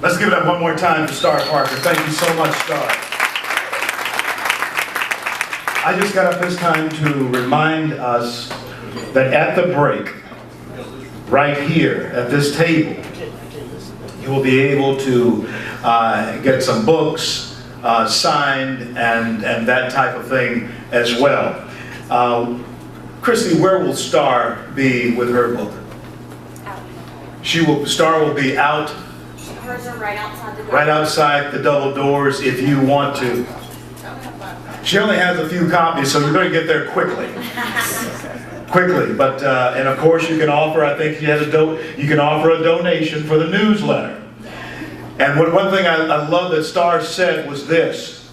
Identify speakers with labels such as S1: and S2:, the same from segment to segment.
S1: Let's give it up one more time for Star Parker. Thank you so much, Star. I just got up this time to remind us that at the break, right here at this table, you will be able to get some books signed and that type of thing as well. Christy, where will Star be with her book? Star will be out.
S2: Hers are right outside the door.
S1: Right outside the double doors if you want to. She only has a few copies, so you're going to get there quickly. But and of course you can offer. I think she has you can offer a donation for the newsletter. And one thing I love that Star said was this: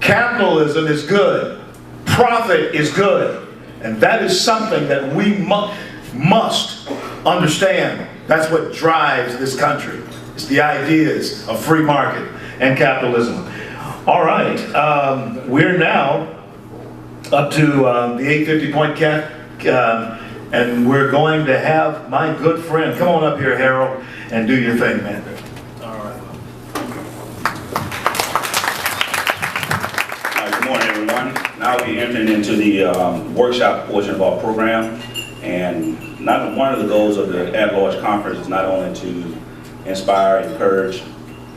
S1: capitalism is good, profit is good, and that is something that we must understand. That's what drives this country. It's the ideas of free market and capitalism. All right, we're now up to the 850 point cap, and we're going to have my good friend, come on up here, Harold, and do your thing, man.
S3: All right. Good morning, everyone. Now we'll be entering into the workshop portion of our program, and one of the goals of the at-large conference is not only to inspire, encourage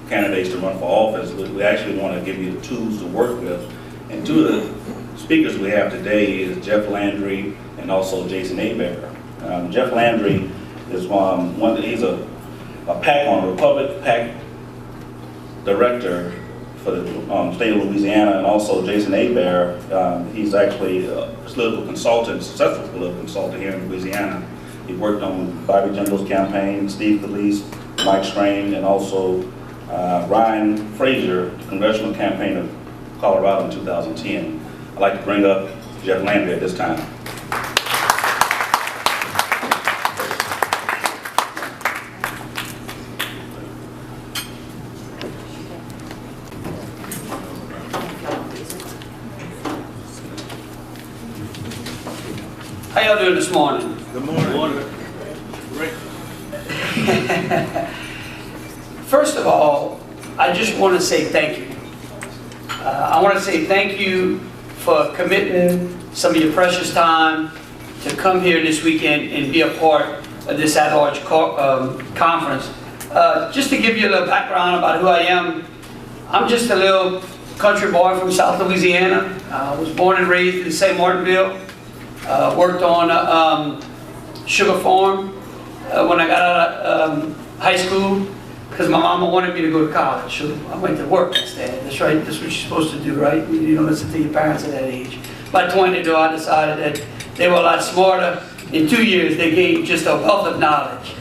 S3: candidates to run for office, but we actually want to give you the tools to work with. And two of the speakers we have today is Jeff Landry and also Jason Hebert. Jeff Landry is he's a PAC on Republic PAC director for the state of Louisiana, and also Jason Hebert, he's actually a political consultant, successful political consultant here in Louisiana. He worked on Bobby Jindal's campaign, Steve Scalise, Mike Strain, and also Ryan Frazier, the congressional campaign of Colorado in 2010. I'd like to bring up Jeff Landry at this time.
S4: How y'all doing this morning?
S1: Good morning.
S4: Great. First of all, I just want to say thank you. I want to say thank you for committing some of your precious time to come here this weekend and be a part of this at-large conference. Just to give you a little background about who I am, I'm just a little country boy from South Louisiana. I was born and raised in St. Martinville. Worked on a sugar farm when I got out of high school, because my mama wanted me to go to college, so I went to work instead. That's right, that's what you're supposed to do, right? You don't listen to your parents at that age. By 22, I decided that they were a lot smarter. In 2 years, they gained just a wealth of knowledge.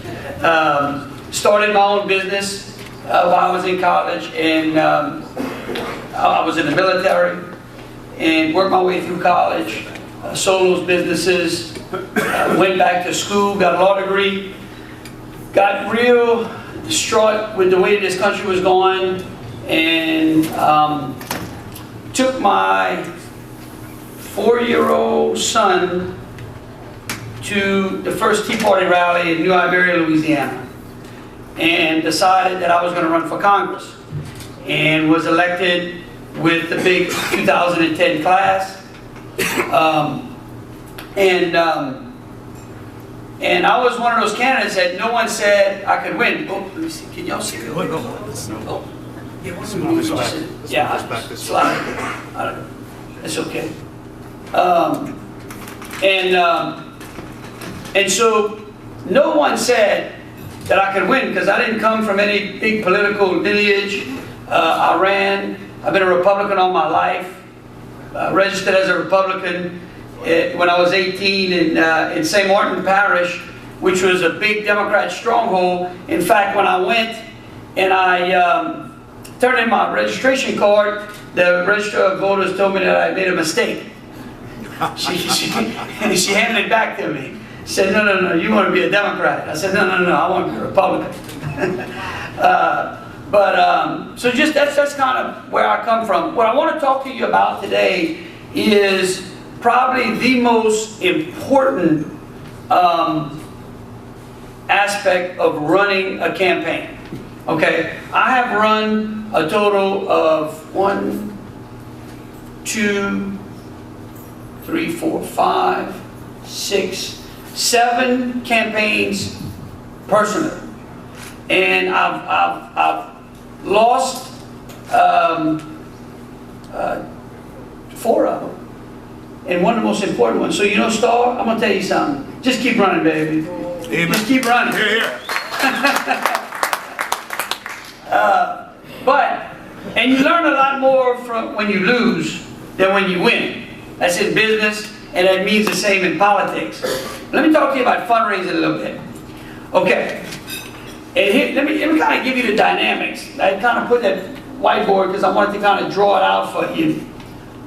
S4: Started my own business while I was in college, and I was in the military, and worked my way through college. Sold those businesses, went back to school, got a law degree, got real distraught with the way this country was going, and took my 4-year-old son to the first Tea Party rally in New Iberia, Louisiana, and decided that I was going to run for Congress, and was elected with the big 2010 class. And I was one of those candidates that no one said I could win. Oh, let me see. Can y'all see me? Oh, yeah, yeah, slide. It's okay. And so no one said that I could win, because I didn't come from any big political lineage. I've been a Republican all my life. Registered as a Republican when I was 18 in St. Martin Parish, which was a big Democrat stronghold. In fact, when I went and I turned in my registration card, the register of voters told me that I made a mistake. She handed it back to me. Said, no, you want to be a Democrat. I said, no, I want to be a Republican. So just that's kind of where I come from. What I want to talk to you about today is probably the most important aspect of running a campaign. Okay, I have run a total of 1, 2, 3, 4, 5, 6, 7 campaigns personally, and I've lost 4 of them, and one of the most important ones. So you know, Star, I'm gonna tell you something. Just keep running, baby.
S1: Amen.
S4: Just keep running.
S1: Here, here.
S4: And you learn a lot more from when you lose than when you win. That's in business, and that means the same in politics. Let me talk to you about fundraising a little bit. Okay. And here, let me kind of give you the dynamics. I kind of put that whiteboard because I wanted to kind of draw it out for you.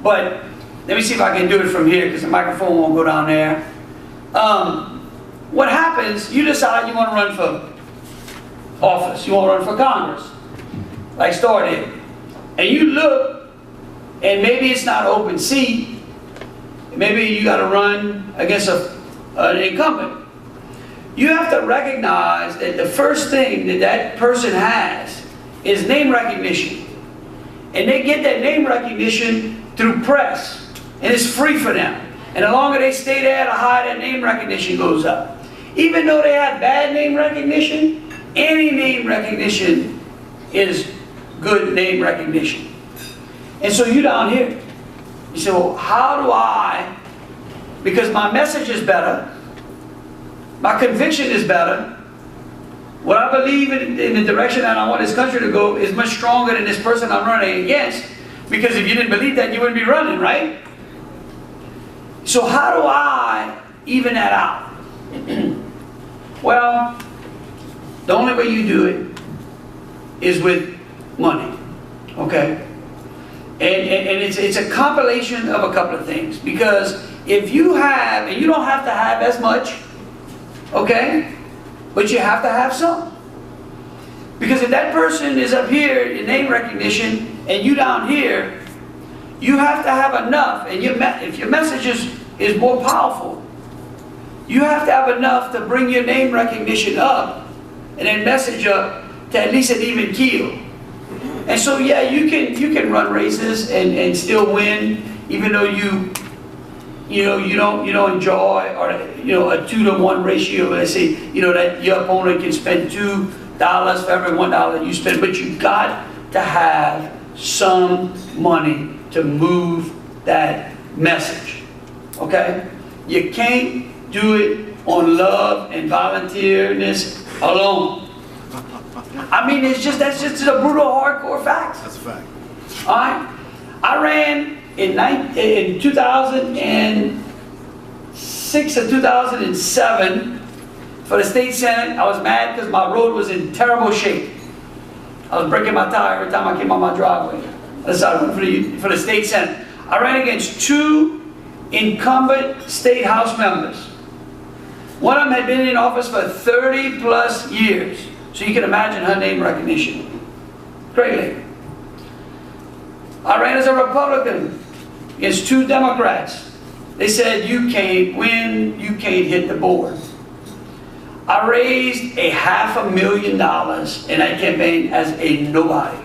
S4: But let me see if I can do it from here because the microphone won't go down there. What happens, you decide you want to run for office. You want to run for Congress, like Star did. And you look, and maybe it's not an open seat. Maybe you got to run against an incumbent. You have to recognize that the first thing that that person has is name recognition. And they get that name recognition through press. And it's free for them. And the longer they stay there, the higher that name recognition goes up. Even though they have bad name recognition, any name recognition is good name recognition. And so you down here, you say, well, how do I, because my message is better, my conviction is better, what I believe in the direction that I want this country to go is much stronger than this person I'm running against, because if you didn't believe that, you wouldn't be running, right? So how do I even that out? Well, the only way you do it is with money, okay? And it's a compilation of a couple of things, because if you have, and you don't have to have as much, okay? But you have to have some. Because if that person is up here in name recognition and you down here, you have to have enough, and if your message is more powerful, you have to have enough to bring your name recognition up and that message up to at least an even keel. And so yeah, you can run races and still win, even though you don't enjoy, or a 2-to-1 ratio. Let's say that your opponent can spend $2 for every $1 you spend, but you got to have some money to move that message. Okay? You can't do it on love and volunteerness alone. I mean, that's just a brutal, hardcore fact.
S1: That's a fact.
S4: All right? I ran in 2006 or 2007 for the state senate. I was mad because my road was in terrible shape. I was breaking my tire every time I came on my driveway. I decided to run for the state senate. I ran against 2 incumbent state house members. One of them had been in office for 30 plus years. So you can imagine her name recognition. Great lady. I ran as a Republican against 2 Democrats. They said, you can't win, you can't hit the board. I raised $500,000 in that campaign as a nobody.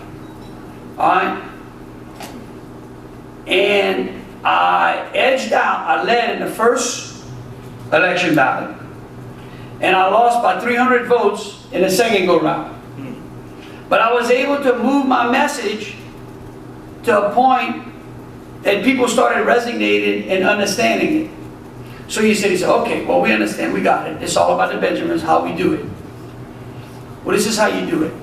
S4: All right? And I edged out, I led in the first election ballot. And I lost by 300 votes in the second go-round. But I was able to move my message to a point that people started resonating and understanding it. So you said, okay, well, we understand, we got it. It's all about the Benjamins, how we do it. Well, this is how you do it.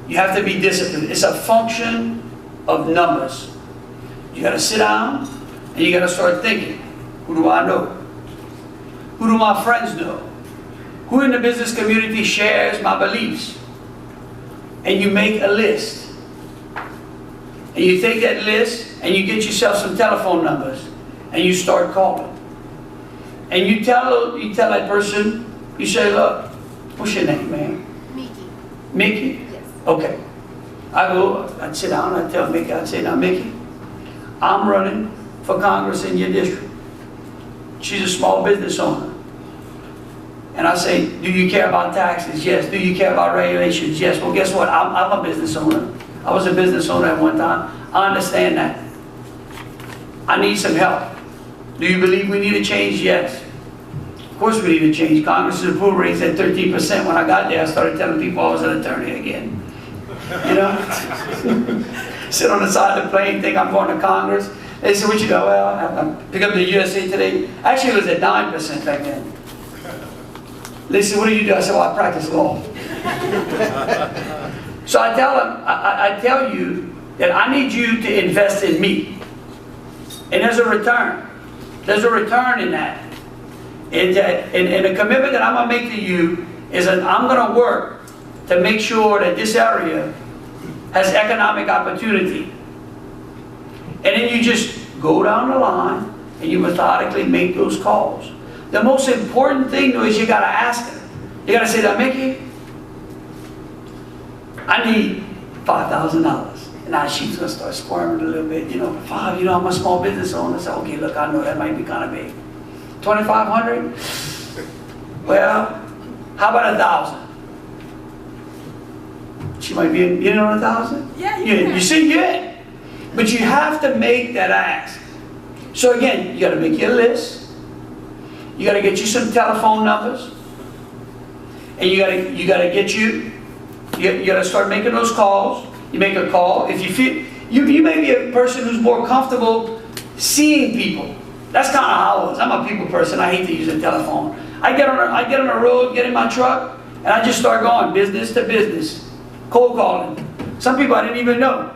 S4: You have to be disciplined. It's a function of numbers. You got to sit down and you got to start thinking, who do I know? Who do my friends know? Who in the business community shares my beliefs? And you make a list. And you take that list and you get yourself some telephone numbers and you start calling. And you tell that person, you say, look, what's your name, man?
S2: Mickey.
S4: Mickey?
S2: Yes.
S4: Okay. I'd sit down and I'd tell Mickey, I'd say, now Mickey, I'm running for Congress in your district. She's a small business owner. And I say, do you care about taxes? Yes. Do you care about regulations? Yes. Well, guess what? I'm a business owner. I was a business owner at one time. I understand that. I need some help. Do you believe we need to change? Yes. Of course we need to change. Congress's approval rate's at 13%. When I got there, I started telling people I was an attorney again. You know? Sit on the side of the plane, think I'm going to Congress. They said, what you do? Well, I pick up the USA Today. Actually, it was at 9% back then. They said, what do you do? I said, well, I practice law. So I tell them, I tell you that I need you to invest in me. And there's a return. There's a return in that. And the commitment that I'm going to make to you is that I'm going to work to make sure that this area has economic opportunity. And then you just go down the line and you methodically make those calls. The most important thing though is you got to ask them. You got to say, now Mickey, I need $5,000. And now she's going to start squirming a little bit. You know, $5, you know, I'm a small business owner. So, okay, look, I know that might be kind of big. $2,500? Well, how about 1,000? She might be in on 1,000?
S2: Yeah,
S4: you see, yeah. But you have to make that ask. So again, you got to make your list. You got to get you some telephone numbers, and you got to start making those calls. You make a call if you feel you may be a person who's more comfortable seeing people. That's kind of how I was. I'm a people person. I hate to use a telephone. I get on the road, get in my truck, and I just start going business to business, cold calling. Some people I didn't even know.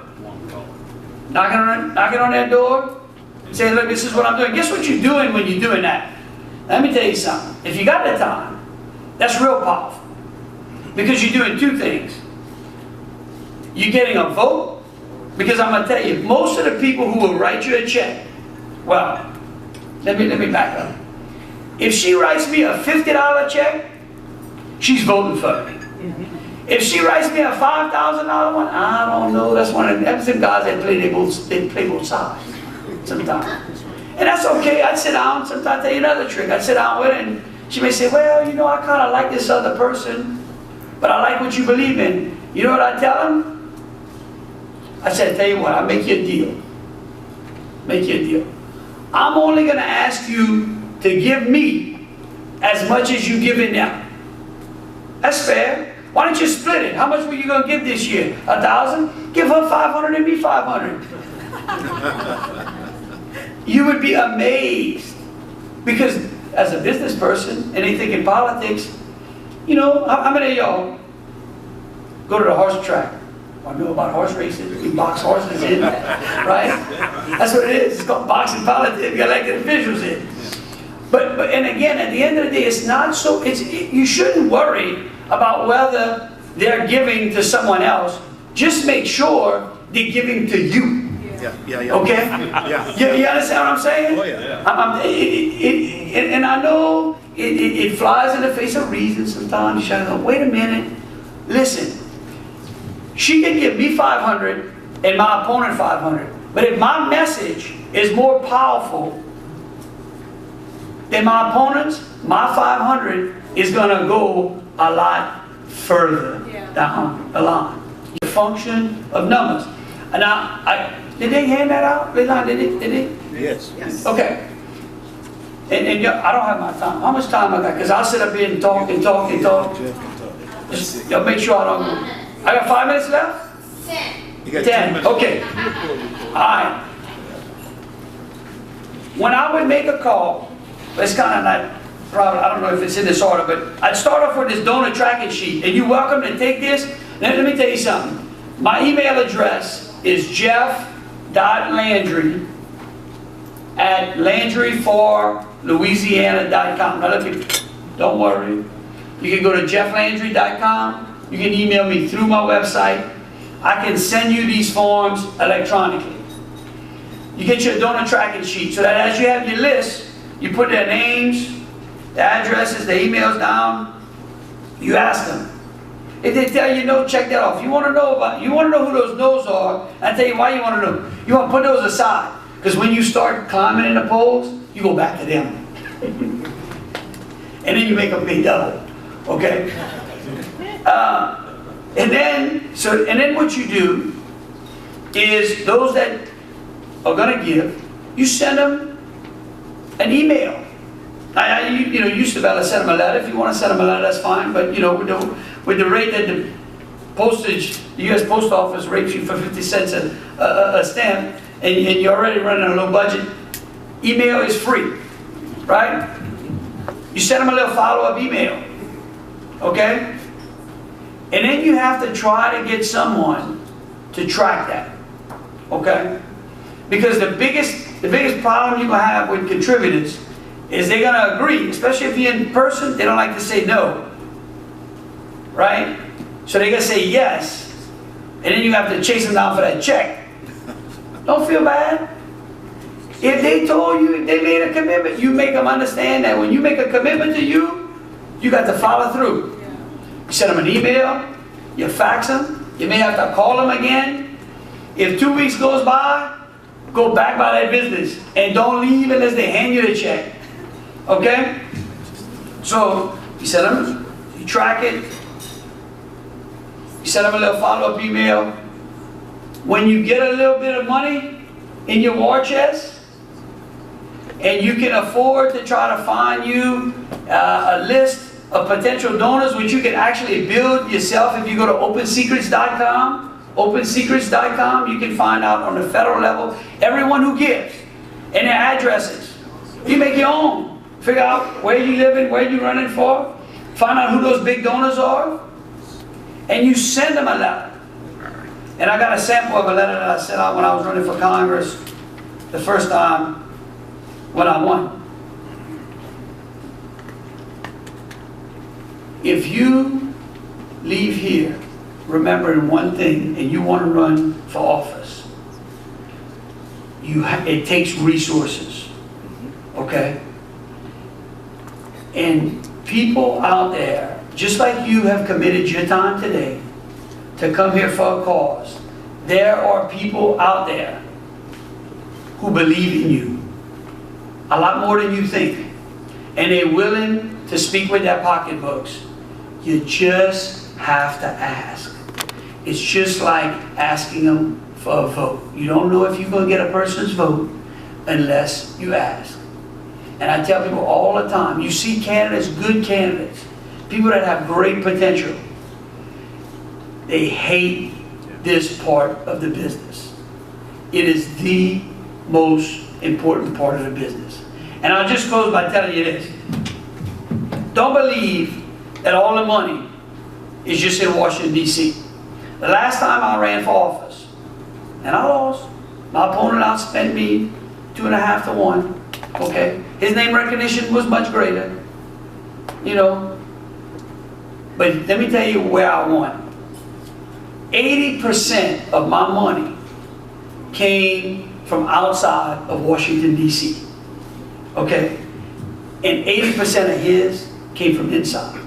S4: Knocking on their door, saying, look, this is what I'm doing. Guess what you're doing when you're doing that? Let me tell you something. If you got the time, that's real powerful. Because you're doing two things. You're getting a vote, because I'm going to tell you, most of the people who will write you a check, well, let me back up. If she writes me a $50 check, she's voting for me. If she writes me a $5,000 one, I don't know. That's one of them guys that play both sides sometimes. And that's okay. I'd sit down. Sometimes I tell you another trick. I'd sit down with her and she may say, well, you know, I kind of like this other person, but I like what you believe in. You know what I tell them? I said, tell you what, I'll make you a deal. Make you a deal. I'm only going to ask you to give me as much as you give in now. That's fair. Why don't you split it? How much were you going to give this year? 1,000? Give her 500 and me 500. You would be amazed. Because as a business person, anything in politics, you know, how many of y'all go to the horse track? I know about horse racing. You box horses in, right? That's what it is. It's called boxing politics. You got elected officials in. But and again, at the end of the day, it's not so. You shouldn't worry about whether they're giving to someone else. Just make sure they're giving to you.
S1: Yeah.
S4: Okay?
S1: Yeah.
S4: You understand what I'm saying?
S1: Oh, yeah.
S4: And I know it flies in the face of reason sometimes. You should go, wait a minute. Listen. She can give me 500 and my opponent 500. But if my message is more powerful than my opponent's, my 500 is going to go a lot further down the line. The function of numbers. And now, did they hand that out? Did they?
S1: Yes.
S4: Okay. And I don't have my time. How much time I got? Because I'll sit up here and talk and talk and talk. Just make sure I don't go. I got 5 minutes left?
S2: 10.
S1: You got
S4: 10. Okay. All right. When I would make a call, it's kind of not, probably, I don't know if it's in this order, but I'd start off with this donor tracking sheet. And you're welcome to take this. Let me tell you something. My email address is jeff.landry@landryforlouisiana.com. Now look, don't worry. You can go to jefflandry.com. You can email me through my website. I can send you these forms electronically. You get your donor tracking sheet so that as you have your list, you put their names, the addresses, the emails down. You ask them. If they tell you no, check that off. You want to know who those no's are. I tell you why you want to know. You want to put those aside. Because when you start climbing in the polls, you go back to them. And and then you make them pay double, okay? And then what you do is those that are gonna give, you send them an email. You used to be able to send them a letter. If you want to send them a letter, that's fine. But with the rate that the postage, the U.S. Post Office rates you for 50 cents a stamp, and you're already running a low budget, email is free, right? You send them a little follow-up email, okay? And then you have to try to get someone to track that, okay? Because the biggest problem you're gonna have with contributors is they're gonna agree, especially if you're in person, they don't like to say no, right? So they're gonna say yes, and then you have to chase them down for that check. Don't feel bad. If they told you, if they made a commitment, you make them understand that when you make a commitment to you got to follow through. You send them an email, you fax them, you may have to call them again. If 2 weeks goes by, go back by that business and don't leave unless they hand you the check. Okay? So you send them, you track it, you send them a little follow-up email. When you get a little bit of money in your war chest and you can afford to try to find you a list of potential donors, which you can actually build yourself if you go to opensecrets.com. OpenSecrets.com, you can find out on the federal level everyone who gives and their addresses. You make your own. Figure out where you living, where you running for. Find out who those big donors are. And you send them a letter. And I got a sample of a letter that I sent out when I was running for Congress the first time when I won. If you leave here remembering one thing and you want to run for office, it takes resources, okay? And people out there, just like you have committed your time today to come here for a cause, there are people out there who believe in you a lot more than you think, and they're willing to speak with their pocketbooks. You just have to ask. It's just like asking them for a vote. You don't know if you're going to get a person's vote unless you ask. And I tell people all the time, you see candidates, good candidates, people that have great potential, they hate this part of the business. It is the most important part of the business. And I'll just close by telling you this. Don't believe that all the money is just in Washington, D.C. The last time I ran for office, and I lost, my opponent outspent me 2.5 to 1. Okay? His name recognition was much greater. You know. But let me tell you where I won. 80% of my money came from outside of Washington, D.C. Okay? And 80% of his came from inside.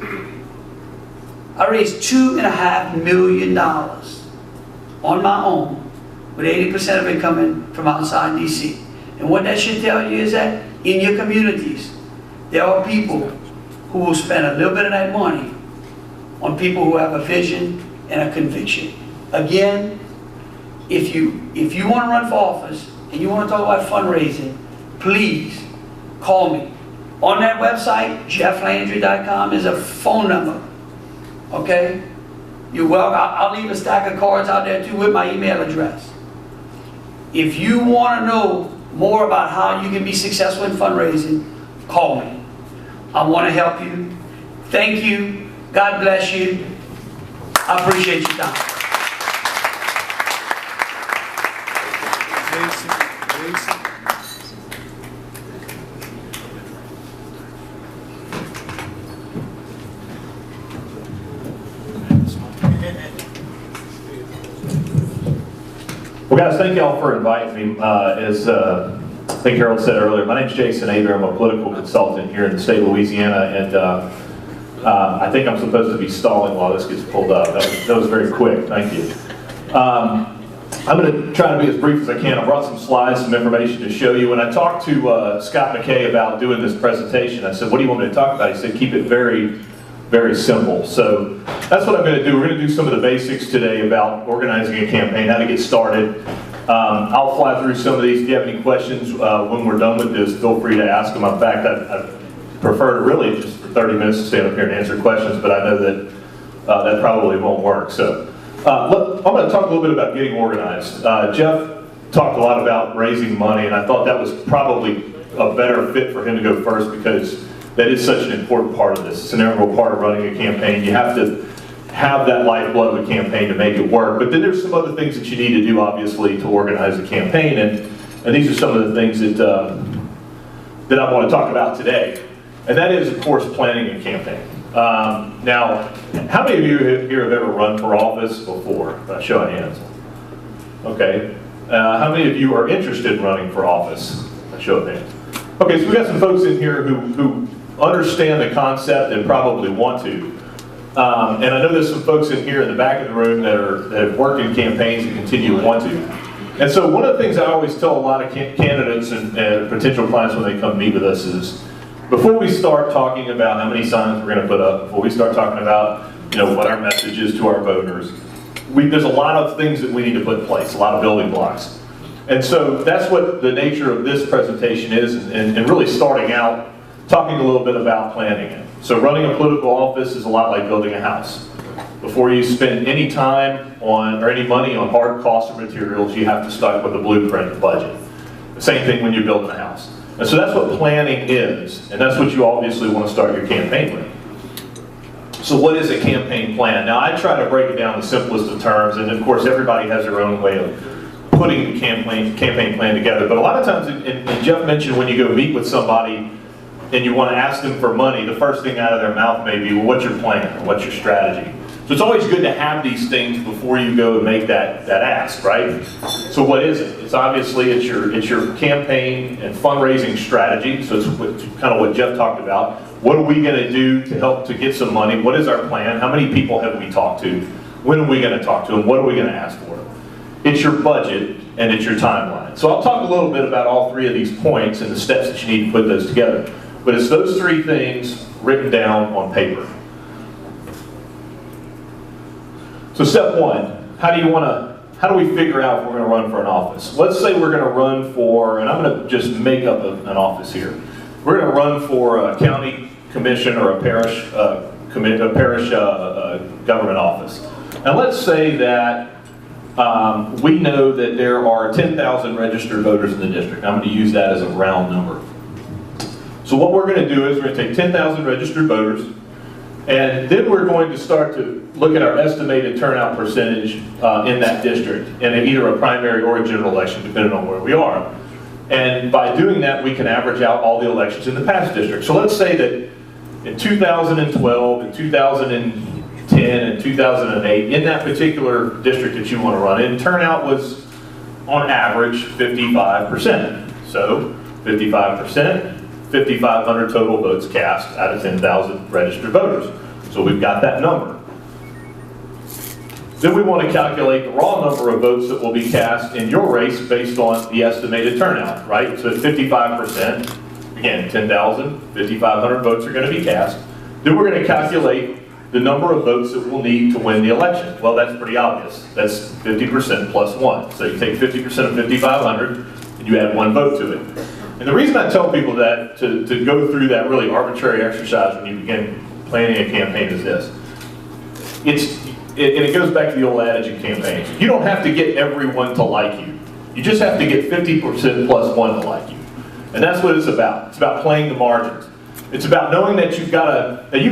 S4: I raised $2.5 million on my own, with 80% of it coming from outside D.C. And what that should tell you is that in your communities, there are people who will spend a little bit of that money on people who have a vision and a conviction. Again, if you want to run for office and you want to talk about fundraising, please call me. On that website, jefflandry.com, is a phone number. Okay? You're welcome. I'll leave a stack of cards out there too with my email address. If you want to know more about how you can be successful in fundraising, call me. I want to help you. Thank you. God bless you. I appreciate your time.
S5: Well, guys, thank y'all for inviting me. As I think Harold said earlier, my name's Jason Hebert. I'm a political consultant here in the state of Louisiana, and I think I'm supposed to be stalling while this gets pulled up. That was very quick. Thank you. I'm going to try to be as brief as I can. I brought some slides, some information to show you. When I talked to Scott McKay about doing this presentation, I said, what do you want me to talk about? He said, keep it very, very simple. So that's what I'm going to do. We're going to do some of the basics today about organizing a campaign, how to get started. I'll fly through some of these. If you have any questions when we're done with this, feel free to ask them. In fact, I prefer to really just for 30 minutes to stand up here and answer questions, but I know that that probably won't work. So I'm going to talk a little bit about getting organized. Jeff talked a lot about raising money, and I thought that was probably a better fit for him to go first because that is such an important part of this. It's an integral part of running a campaign. You have to have that lifeblood of a campaign to make it work. But then there's some other things that you need to do, obviously, to organize a campaign, and these are some of the things that that I want to talk about today. And that is, of course, planning a campaign. Now, how many of you here have ever run for office before? Show of hands. Okay. How many of you are interested in running for office? Show of hands. Okay, so we got some folks in here who understand the concept and probably want to. And I know there's some folks in here in the back of the room that have worked in campaigns and continue to want to. And so one of the things I always tell a lot of candidates and potential clients when they come meet with us is, before we start talking about how many signs we're going to put up, before we start talking about what our message is to our voters, there's a lot of things that we need to put in place, a lot of building blocks. And so that's what the nature of this presentation is, and really starting out, talking a little bit about planning it. So running a political office is a lot like building a house. Before you spend any time on, or any money on hard costs or materials, you have to start with a blueprint and budget. The same thing when you're building a house. And so that's what planning is, and that's what you obviously want to start your campaign with. So what is a campaign plan? Now I try to break it down in the simplest of terms, and of course everybody has their own way of putting the campaign plan together. But a lot of times, and Jeff mentioned when you go meet with somebody and you want to ask them for money, the first thing out of their mouth may be, well, what's your plan, or what's your strategy? So it's always good to have these things before you go and make that ask, right? So what is it? It's obviously it's your campaign and fundraising strategy. So it's kind of what Jeff talked about. What are we going to do to help to get some money? What is our plan? How many people have we talked to? When are we going to talk to them? What are we going to ask for? It's your budget and it's your timeline. So I'll talk a little bit about all three of these points and the steps that you need to put those together. But it's those three things written down on paper. So step one, how do we figure out if we're going to run for an office? Let's say we're going to run for, and I'm going to just make up an office here. We're going to run for a county commission or a parish government office. And let's say that we know that there are 10,000 registered voters in the district. I'm going to use that as a round number. So what we're going to do is we're going to take 10,000 registered voters, and then we're going to start to look at our estimated turnout percentage in that district in either a primary or a general election, depending on where we are. And by doing that, we can average out all the elections in the past district. So let's say that in 2012, in 2010, and 2008, in that particular district that you want to run in, turnout was, on average, 55%. So 55%, 5,500 total votes cast out of 10,000 registered voters. So we've got that number. Then we want to calculate the raw number of votes that will be cast in your race based on the estimated turnout, right? So at 55%, again, 10,000, 5,500 votes are going to be cast. Then we're going to calculate the number of votes that we'll need to win the election. Well, that's pretty obvious. That's 50% plus 1. So you take 50% of 5,500 and you add 1 vote to it. And the reason I tell people that, to go through that really arbitrary exercise when you begin planning a campaign is this. And it goes back to the old adage in campaigns. You don't have to get everyone to like you. You just have to get 50% plus 1 to like you. And that's what it's about. It's about playing the margins. It's about knowing that you've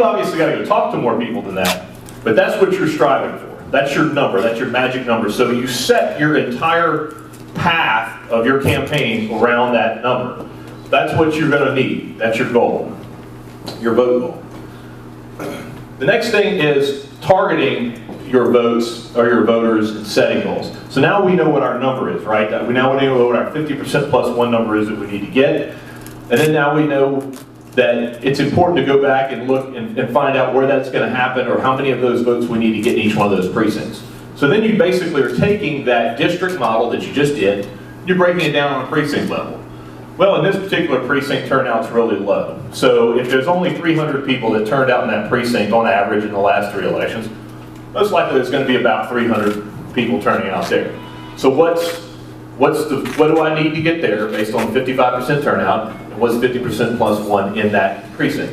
S5: obviously got to go talk to more people than that, but that's what you're striving for. That's your number, that's your magic number. So you set your entire path of your campaign around that number. That's what you're going to need. That's your goal, your vote goal. The next thing is targeting your votes or your voters and setting goals. So now we know what our number is, right? We now know what our 50% plus 1 number is that we need to get. And then now we know that it's important to go back and look and find out where that's going to happen or how many of those votes we need to get in each one of those precincts. So So then you basically are taking that district model that you just did, you're breaking it down on a precinct level. Well, in this particular precinct, turnout's really low. So if there's only 300 people that turned out in that precinct on average in the last 3 elections, most likely there's going to be about 300 people turning out there. So what do I need to get there based on 55% turnout, and what's 50% plus 1 in that precinct?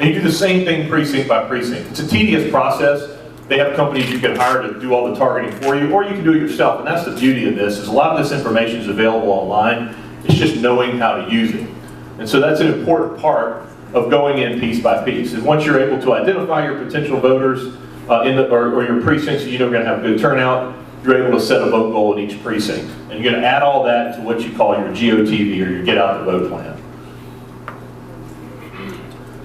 S5: And you do the same thing precinct by precinct. It's a tedious process. They have companies you can hire to do all the targeting for you, or you can do it yourself. And that's the beauty of this, is a lot of this information is available online. It's just knowing how to use it. And so that's an important part of going in piece by piece. And once you're able to identify your potential voters or your precincts that you know are going to have good turnout, you're able to set a vote goal in each precinct. And you're going to add all that to what you call your GOTV, or your Get Out the Vote plan.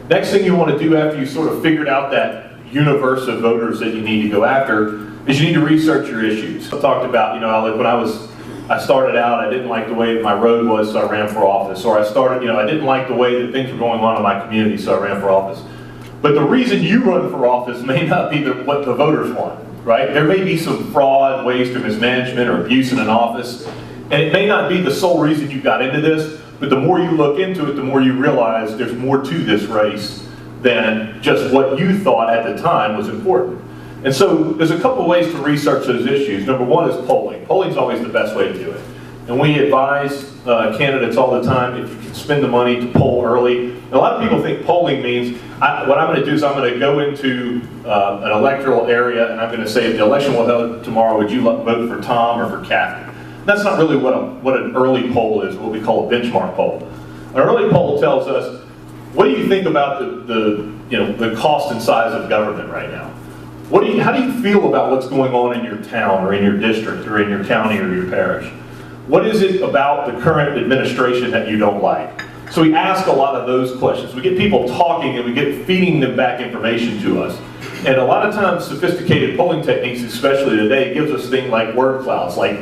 S5: Next thing you want to do after you sort of figured out that universe of voters that you need to go after is you need to research your issues. I talked about, like when I started out, I didn't like the way my road was, so I ran for office. Or I didn't like the way that things were going on in my community, so I ran for office. But the reason you run for office may not be what the voters want, right? There may be some fraud, waste, or mismanagement, or abuse in an office, and it may not be the sole reason you got into this, but the more you look into it, the more you realize there's more to this race than just what you thought at the time was important. And so there's a couple ways to research those issues. Number one is polling. Polling's always the best way to do it. And we advise candidates all the time, if you can spend the money to poll early. And a lot of people think polling means, what I'm going to do is I'm going to go into an electoral area and I'm going to say, if the election will hold tomorrow, would you vote for Tom or for Kathy? That's not really what an early poll is, what we call a benchmark poll. An early poll tells us, what do you think about the cost and size of government right now? How do you feel about what's going on in your town or in your district or in your county or your parish? What is it about the current administration that you don't like? So we ask a lot of those questions. We get people talking and we get feeding them back information to us. And a lot of times sophisticated polling techniques, especially today, gives us things like word clouds. Like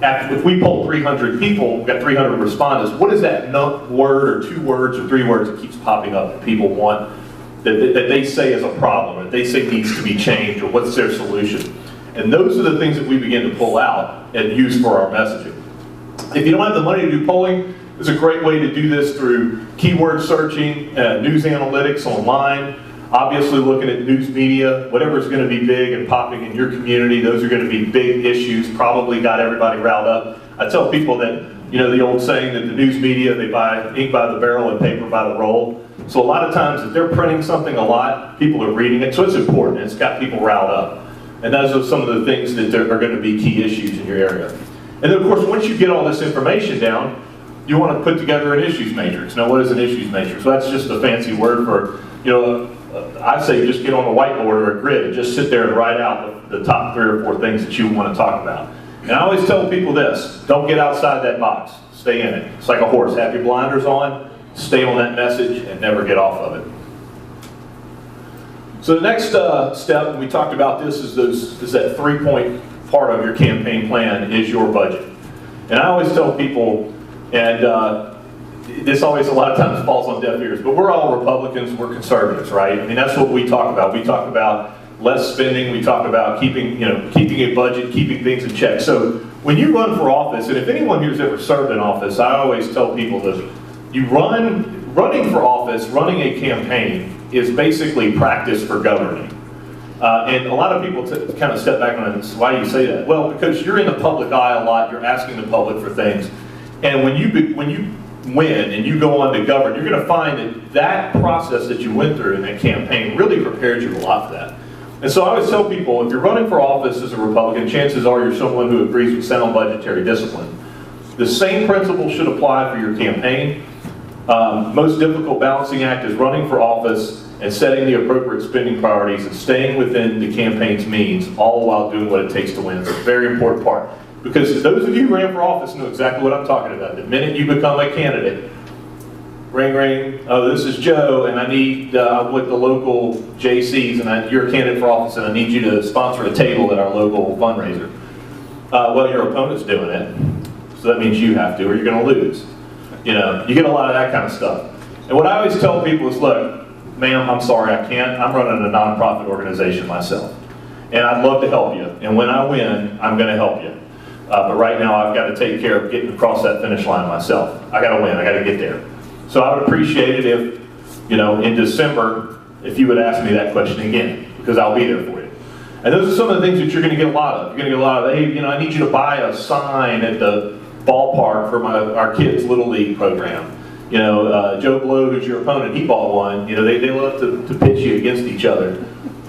S5: if we poll 300 people, we've got 300 respondents, what is that word or 2 words or 3 words that keeps popping up that people want, that they say is a problem, that they say needs to be changed, or what's their solution? And those are the things that we begin to pull out and use for our messaging. If you don't have the money to do polling, there's a great way to do this through keyword searching, news analytics online, obviously looking at news media, whatever's going to be big and popping in your community. Those are going to be big issues, probably got everybody riled up. I tell people that, the old saying that the news media, they buy ink by the barrel and paper by the roll. So a lot of times if they're printing something a lot, people are reading it, so it's important. It's got people riled up. And those are some of the things that are going to be key issues in your area. And then of course, once you get all this information down, you want to put together an issues matrix. Now what is an issues matrix? Well, that's just a fancy word for, I say just get on a whiteboard or a grid and just sit there and write out the top 3 or 4 things that you want to talk about. And I always tell people this, don't get outside that box, stay in it. It's like a horse, have your blinders on, stay on that message and never get off of it. So the next step, and we talked about this, is that 3-point part of your campaign plan is your budget. And I always tell people, and this always a lot of times falls on deaf ears, but we're all Republicans, we're conservatives, right? I mean, that's what we talk about. We talk about less spending, we talk about keeping a budget, keeping things in check. So when you run for office, and if anyone here's ever served in office, I always tell people that running for office, running a campaign, is basically practice for governing. And a lot of people kind of step back on it. Why do you say that? Well, because you're in the public eye a lot, you're asking the public for things. And when you win and you go on to govern, you're going to find that process that you went through in that campaign really prepared you a lot for that. And so I always tell people, if you're running for office as a Republican, chances are you're someone who agrees with sound budgetary discipline. The same principle should apply for your campaign. Most difficult balancing act is running for office and setting the appropriate spending priorities and staying within the campaign's means, all while doing what it takes to win. It's a very important part. Because those of you who ran for office know exactly what I'm talking about. The minute you become a candidate, ring, ring, oh, this is Joe, and I need, with the local JCs, and you're a candidate for office, and I need you to sponsor a table at our local fundraiser. Well, your opponent's doing it, so that means you have to, or you're going to lose. You get a lot of that kind of stuff. And what I always tell people is, look, ma'am, I'm sorry, I can't. I'm running a nonprofit organization myself. and I'd love to help you. And when I win, I'm going to help you. But right now, I've got to take care of getting across that finish line myself. I got to win. I got to get there. So I would appreciate it if, you know, in December, if you would ask me that question again, because I'll be there for you. And those are some of the things that you're going to get a lot of. You're going to get a lot of, hey, you know, I need you to buy a sign at the ballpark for our kids' Little League program. You know, Joe Blow, who's your opponent, he bought one. You know, they love to pitch you against each other.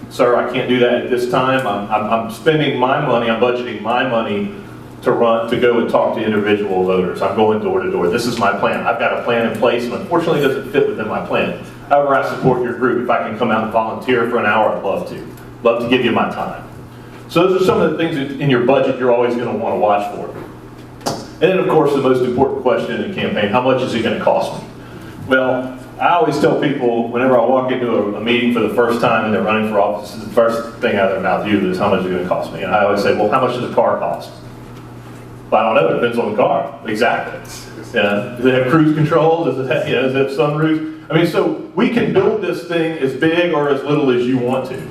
S5: Sir, I can't do that at this time. I'm spending my money, I'm budgeting my money to go and talk to individual voters. I'm going door to door. This is my plan. I've got a plan in place, and unfortunately it doesn't fit within my plan. However, I support your group. If I can come out and volunteer for an hour, I'd love to. Love to give you my time. So those are some of the things in your budget you're always going to want to watch for. And then, of course, the most important question in a campaign, how much is it going to cost me? Well, I always tell people whenever I walk into a meeting for the first time and they're running for office, the first thing out of their mouth usually is how much is it going to cost me? And I always say, well, how much does a car cost? Well, I don't know, it depends on the car. Exactly. Does it have cruise control? Does it have, does it have sunroofs? I mean, so we can build this thing as big or as little as you want to.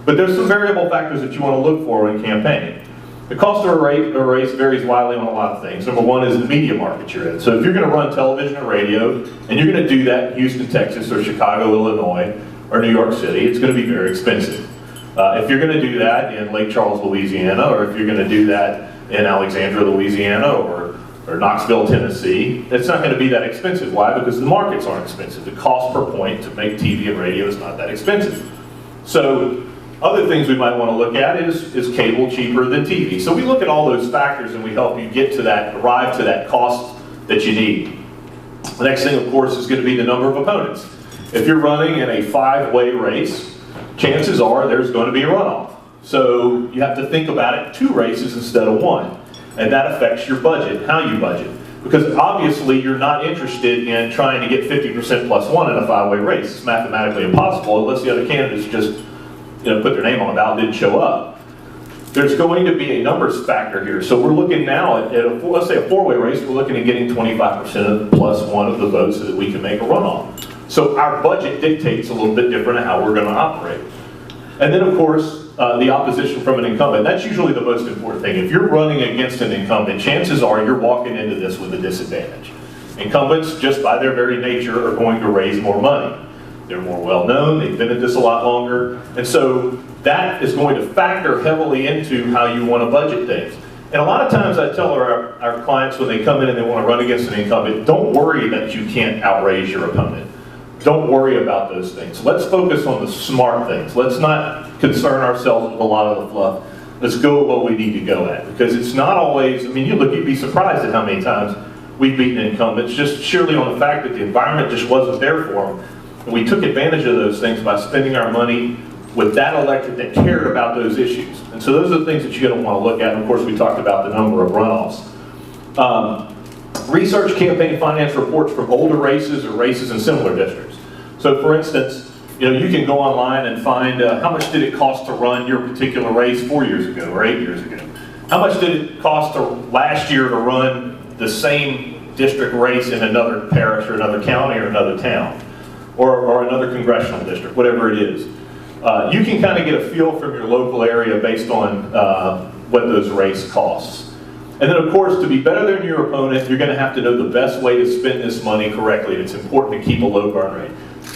S5: But there's some variable factors that you want to look for in campaigning. The cost of a race varies widely on a lot of things. Number one is the media market you're in. So if you're going to run television or radio, and you're going to do that in Houston, Texas, or Chicago, Illinois, or New York City, it's going to be very expensive. If you're going to do that in Lake Charles, Louisiana, or if you're going to do that in Alexandria, Louisiana, or Knoxville, Tennessee, it's not going to be that expensive. Why? Because the markets aren't expensive. The cost per point to make TV and radio is not that expensive. So other things we might want to look at is cable cheaper than TV? So we look at all those factors and we help you get to that, arrive to that cost that you need. The next thing, of course, is going to be the number of opponents. If you're running in a 5-way race, chances are there's going to be a runoff. So you have to think about it 2 races instead of 1. And that affects your budget, how you budget. Because obviously you're not interested in trying to get 50% plus 1 in a 5-way race. It's mathematically impossible unless the other candidates just put their name on the ballot, didn't show up. There's going to be a numbers factor here. So we're looking now at let's say a 4-way race, we're looking at getting 25% of plus 1 of the votes so that we can make a runoff. So our budget dictates a little bit different of how we're going to operate. And then of course, the opposition from an incumbent. That's usually the most important thing. If you're running against an incumbent, chances are you're walking into this with a disadvantage. Incumbents, just by their very nature, are going to raise more money. They're more well-known, they've been at this a lot longer, and so that is going to factor heavily into how you want to budget things. And a lot of times I tell our clients when they come in and they want to run against an incumbent, don't worry that you can't outraise your opponent. Don't worry about those things. Let's focus on the smart things. Let's not concern ourselves with a lot of the fluff. Let's go at what we need to go at, because it's not always, I mean, you'd be surprised at how many times we've beaten incumbents just surely on the fact that the environment just wasn't there for them. And we took advantage of those things by spending our money with that electorate that cared about those issues. And so those are the things that you're going to want to look at. And of course, we talked about the number of runoffs. Research campaign finance reports from older races or races in similar districts. So for instance, you can go online and find how much did it cost to run your particular race 4 years ago or 8 years ago? How much did it cost last year to run the same district race in another parish or another county or another town? Or another congressional district, whatever it is. You can kind of get a feel from your local area based on what those race costs. And then of course, to be better than your opponent, you're going to have to know the best way to spend this money correctly. It's important to keep a low burn rate.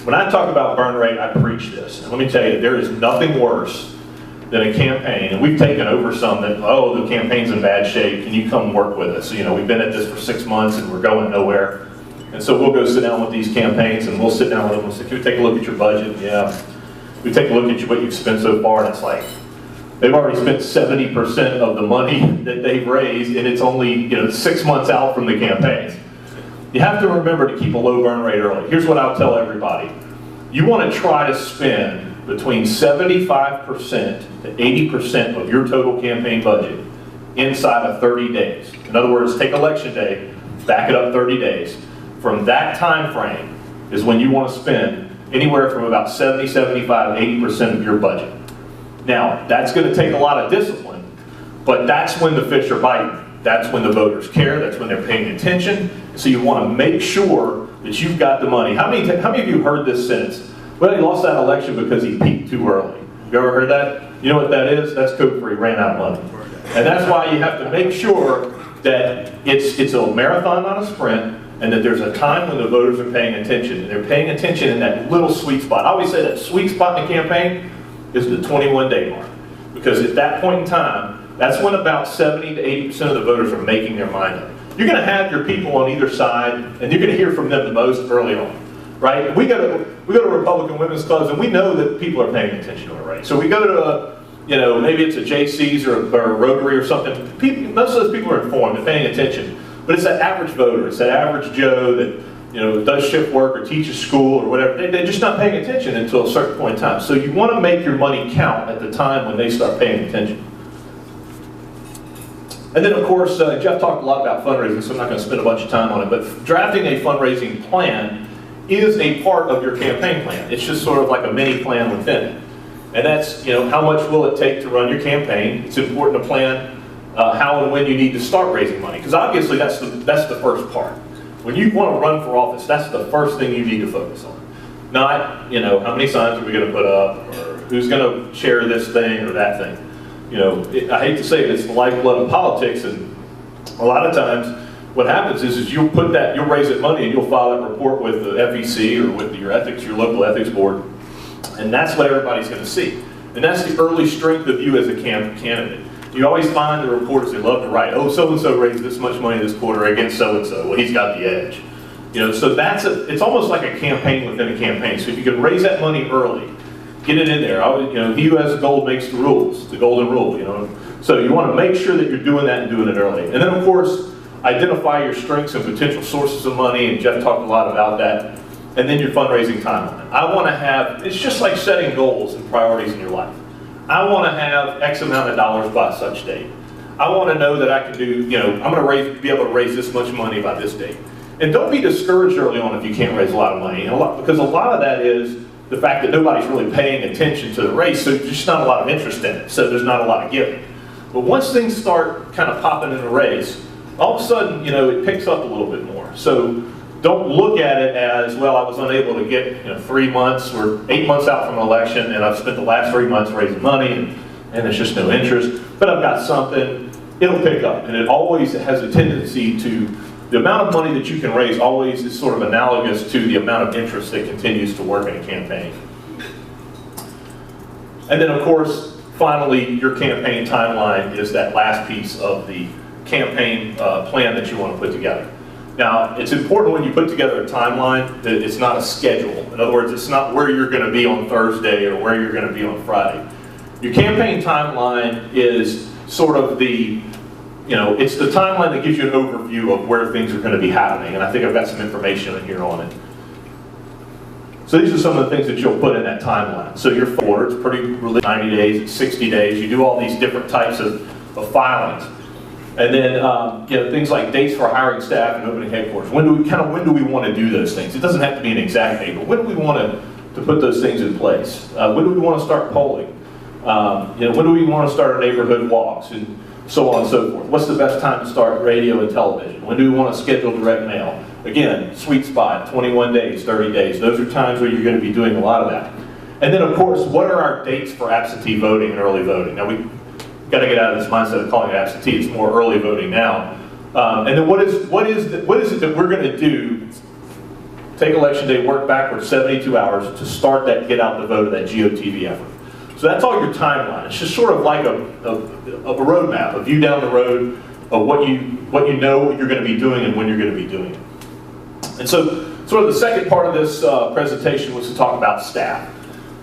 S5: When I talk about burn rate, I preach this. And let me tell you, there is nothing worse than a campaign. And we've taken over some that, oh, the campaign's in bad shape, can you come work with us? We've been at this for 6 months and we're going nowhere. And so we'll go sit down with these campaigns and we'll sit down with them and say, can we take a look at your budget? Yeah. We take a look at what you've spent so far, and it's like, they've already spent 70% of the money that they've raised, and it's only 6 months out from the campaigns. You have to remember to keep a low burn rate early. Here's what I'll tell everybody. You want to try to spend between 75% to 80% of your total campaign budget inside of 30 days. In other words, take election day, back it up 30 days. From that time frame is when you want to spend anywhere from about 70, 75, 80% of your budget. Now, that's going to take a lot of discipline, but that's when the fish are biting. That's when the voters care, that's when they're paying attention. So you want to make sure that you've got the money. How many of you heard this sentence? Well, he lost that election because he peaked too early. You ever heard that? You know what that is? That's code for he ran out of money. And that's why you have to make sure that it's a marathon, not a sprint, and that there's a time when the voters are paying attention. And they're paying attention in that little sweet spot. I always say that sweet spot in the campaign is the 21-day mark. Because at that point in time, that's when about 70 to 80% of the voters are making their mind up. You're going to have your people on either side, and you're going to hear from them the most early on, right? We go to Republican women's clubs, and we know that people are paying attention to it, right? So we go to maybe it's a JC's or a Rotary or something. Most of those people are informed, they're paying attention. But it's that average voter, it's that average Joe that does shift work or teaches school or whatever. They're just not paying attention until a certain point in time. So you want to make your money count at the time when they start paying attention. And then, of course, Jeff talked a lot about fundraising, so I'm not going to spend a bunch of time on it, but drafting a fundraising plan is a part of your campaign plan. It's just sort of like a mini plan within it. And that's, how much will it take to run your campaign? It's important to plan how and when you need to start raising money, because obviously that's the first part. When you want to run for office, that's the first thing you need to focus on. Not, how many signs are we going to put up, or who's going to share this thing or that thing. I hate to say it, it's the lifeblood of politics, and a lot of times what happens is you'll raise that money and you'll file that report with the FEC or with your local ethics board, and that's what everybody's going to see. And that's the early strength of you as a candidate. You always find the reporters, they love to write, oh, so-and-so raised this much money this quarter against so-and-so, well, he's got the edge. So it's almost like a campaign within a campaign. So if you can raise that money early, get it in there. He who has the gold makes the rules, the golden rule, So you want to make sure that you're doing that and doing it early. And then, of course, identify your strengths and potential sources of money, and Jeff talked a lot about that. And then your fundraising timeline. I want to have, it's just like setting goals and priorities in your life. I want to have X amount of dollars by such date. I want to know that I can do, I'm going to be able to raise this much money by this date. And don't be discouraged early on if you can't raise a lot of money. Because a lot of that is the fact that nobody's really paying attention to the race, so there's just not a lot of interest in it, so there's not a lot of giving. But once things start kind of popping in the race, all of a sudden, it picks up a little bit more. So don't look at it as, well, I was unable to get 3 months or 8 months out from an election, and I've spent the last 3 months raising money, and there's just no interest, but I've got something. It'll pick up, and it always has a tendency to, the amount of money that you can raise always is sort of analogous to the amount of interest that continues to work in a campaign. And then, of course, finally, your campaign timeline is that last piece of the campaign plan that you want to put together. Now, it's important when you put together a timeline that it's not a schedule. In other words, it's not where you're going to be on Thursday or where you're going to be on Friday. Your campaign timeline is sort of the, it's the timeline that gives you an overview of where things are going to be happening. And I think I've got some information in here on it. So these are some of the things that you'll put in that timeline. So your forward, it's pretty 90 days, it's 60 days. You do all these different types of filings. And then things like dates for hiring staff and opening headquarters. When do we want to do those things? It doesn't have to be an exact date, but when do we want to put those things in place? When do we want to start polling? When do we want to start our neighborhood walks, and so on and so forth? What's the best time to start radio and television? When do we want to schedule direct mail? Again, sweet spot, 21 days, 30 days. Those are times where you're going to be doing a lot of that. And then, of course, what are our dates for absentee voting and early voting? Now, we've got to get out of this mindset of calling it absentee. It's more early voting now. And then what is it that we're going to do? Take election day, work backwards 72 hours to start that get out the vote of that GOTV effort. So that's all your timeline. It's just sort of like a roadmap, a view down the road of what you know you're going to be doing and when you're going to be doing it. And so sort of the second part of this presentation was to talk about staff.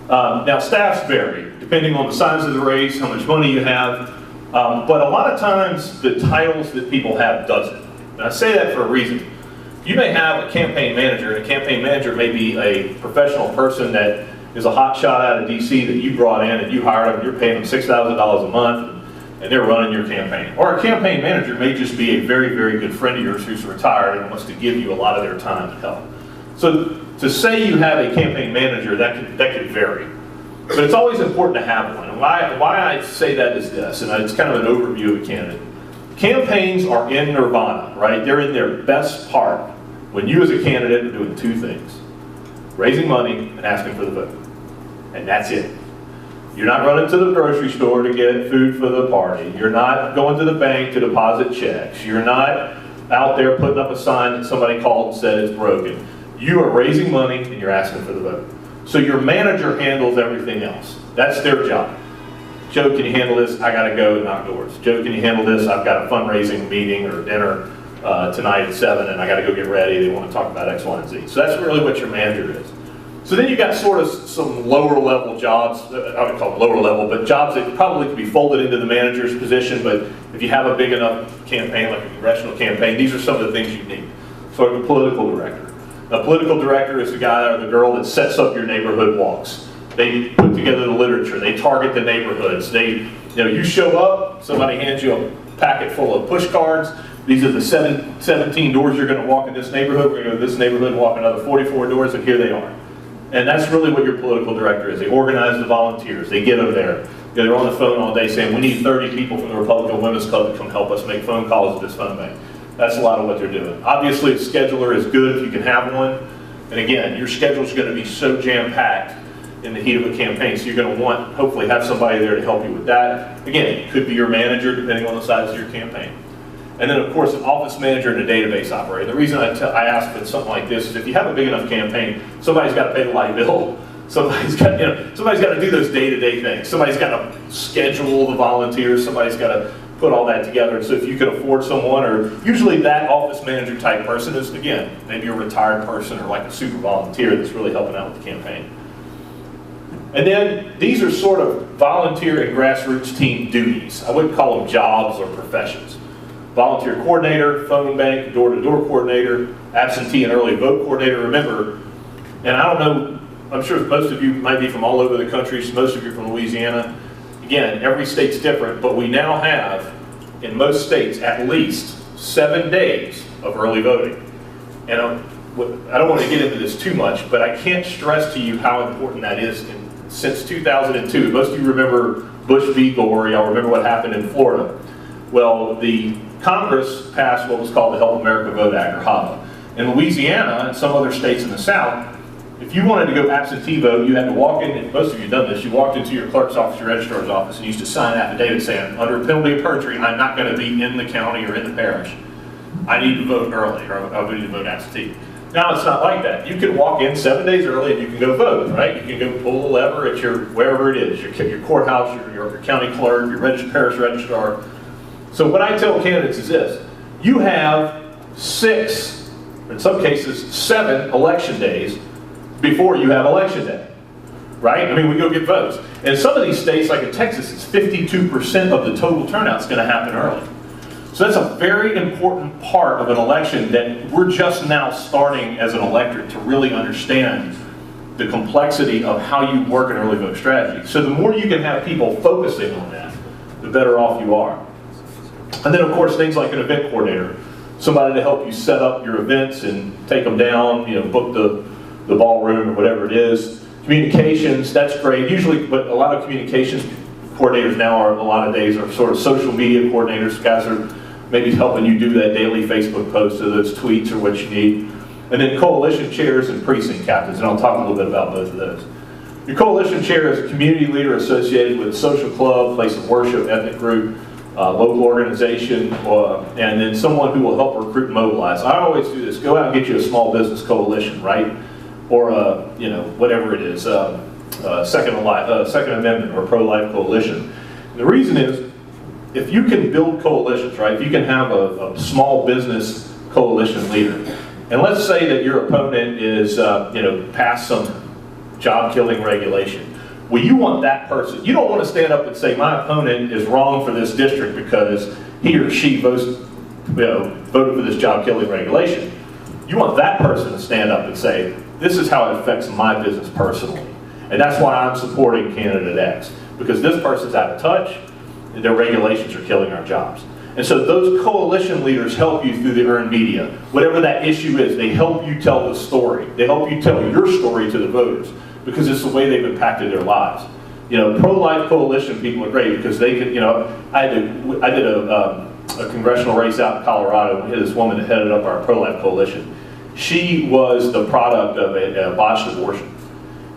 S5: Now staffs vary depending on the size of the race, how much money you have, but a lot of times the titles that people have doesn't. And I say that for a reason. You may have a campaign manager, and a campaign manager may be a professional person that is a hot shot out of DC that you brought in and you hired them, and you're paying them $6,000 a month, and they're running your campaign. Or a campaign manager may just be a very, very good friend of yours who's retired and wants to give you a lot of their time to help. So to say you have a campaign manager, that could vary. But it's always important to have one. And why I say that is this, and it's kind of an overview of a candidate. Campaigns are in nirvana, right? They're in their best part when you as a candidate are doing two things: raising money and asking for the vote. And that's it. You're not running to the grocery store to get food for the party. You're not going to the bank to deposit checks. You're not out there putting up a sign that somebody called and said it's broken. You are raising money and you're asking for the vote. So your manager handles everything else. That's their job. Joe, can you handle this? I got to go and knock doors. Joe, can you handle this? I've got a fundraising meeting or dinner tonight at 7 and I got to go get ready. They want to talk about X, Y, and Z. So that's really what your manager is. So then you got sort of some lower level jobs, I would call them lower level, but jobs that probably could be folded into the manager's position, but if you have a big enough campaign, like a congressional campaign, these are some of the things you need. So a political director. A political director is the guy or the girl that sets up your neighborhood walks. They put together the literature, they target the neighborhoods. You show up, somebody hands you a packet full of push cards. These are the 17 doors you're going to walk in this neighborhood. We're going to go to this neighborhood and walk another 44 doors, and here they are. And that's really what your political director is. They organize the volunteers. They get them there. They're on the phone all day saying, we need 30 people from the Republican Women's Club to come help us make phone calls at this phone bank. That's a lot of what they're doing. Obviously, a scheduler is good if you can have one. And again, your schedule is going to be so jam-packed in the heat of a campaign, so you're going to want, hopefully, have somebody there to help you with that. Again, it could be your manager, depending on the size of your campaign. And then, of course, an office manager and a database operator. The reason I ask for something like this is if you have a big enough campaign, somebody's got to pay the light bill. Somebody's got to do those day-to-day things. Somebody's got to schedule the volunteers. Somebody's got to put all that together. And so if you can afford someone, or usually that office manager type person is, again, maybe a retired person or like a super volunteer that's really helping out with the campaign. And then these are sort of volunteer and grassroots team duties. I wouldn't call them jobs or professions. Volunteer coordinator, phone bank, door-to-door coordinator, absentee and early vote coordinator. Remember, and I don't know, I'm sure most of you might be from all over the country, so most of you are from Louisiana. Again, every state's different, but we now have, in most states, at least 7 days of early voting. And I don't want to get into this too much, but I can't stress to you how important that is. Since 2002, most of you remember Bush v. Gore, y'all remember what happened in Florida. Well, the Congress passed what was called the Help America Vote Act, or HAVA. In Louisiana and some other states in the South, if you wanted to go absentee vote, you had to walk in, and most of you have done this, you walked into your clerk's office, your registrar's office, and you used to sign an affidavit saying, under penalty of perjury, I'm not going to be in the county or in the parish. I need to vote early, or I need to vote absentee. Now it's not like that. You can walk in 7 days early and you can go vote, right? You can go pull the lever at your, wherever it is, your courthouse, your county clerk, your parish registrar. So what I tell candidates is this: you have 6, in some cases 7 election days before you have election day, right? I mean, we go get votes. And in some of these states, like in Texas, it's 52% of the total turnout's going to happen early. So that's a very important part of an election that we're just now starting as an electorate to really understand the complexity of how you work an early vote strategy. So the more you can have people focusing on that, the better off you are. And then, of course, things like an event coordinator, somebody to help you set up your events and take them down, book the ballroom or whatever it is. Communications, that's great. Usually, but a lot of communications coordinators now are, a lot of days, are sort of social media coordinators. Guys are maybe helping you do that daily Facebook post, or those tweets, or what you need. And then coalition chairs and precinct captains, and I'll talk a little bit about both of those. Your coalition chair is a community leader associated with a social club, place of worship, ethnic group, local organization, and then someone who will help recruit and mobilize. I always do this: go out and get you a small business coalition, right? Or whatever it is, Second Amendment or pro-life coalition. And the reason is, if you can build coalitions, right? If you can have a small business coalition leader, and let's say that your opponent is, passed some job-killing regulation. Well, you want that person. You don't want to stand up and say, my opponent is wrong for this district because he or she voted for this job-killing regulation. You want that person to stand up and say, this is how it affects my business personally. And that's why I'm supporting candidate X, because this person's out of touch, and their regulations are killing our jobs. And so those coalition leaders help you through the earned media. Whatever that issue is, they help you tell the story. They help you tell your story to the voters, because it's the way they've impacted their lives. Pro-life coalition people are great because they can, I did a congressional race out in Colorado. We had this woman that headed up our pro-life coalition. She was the product of a botched abortion.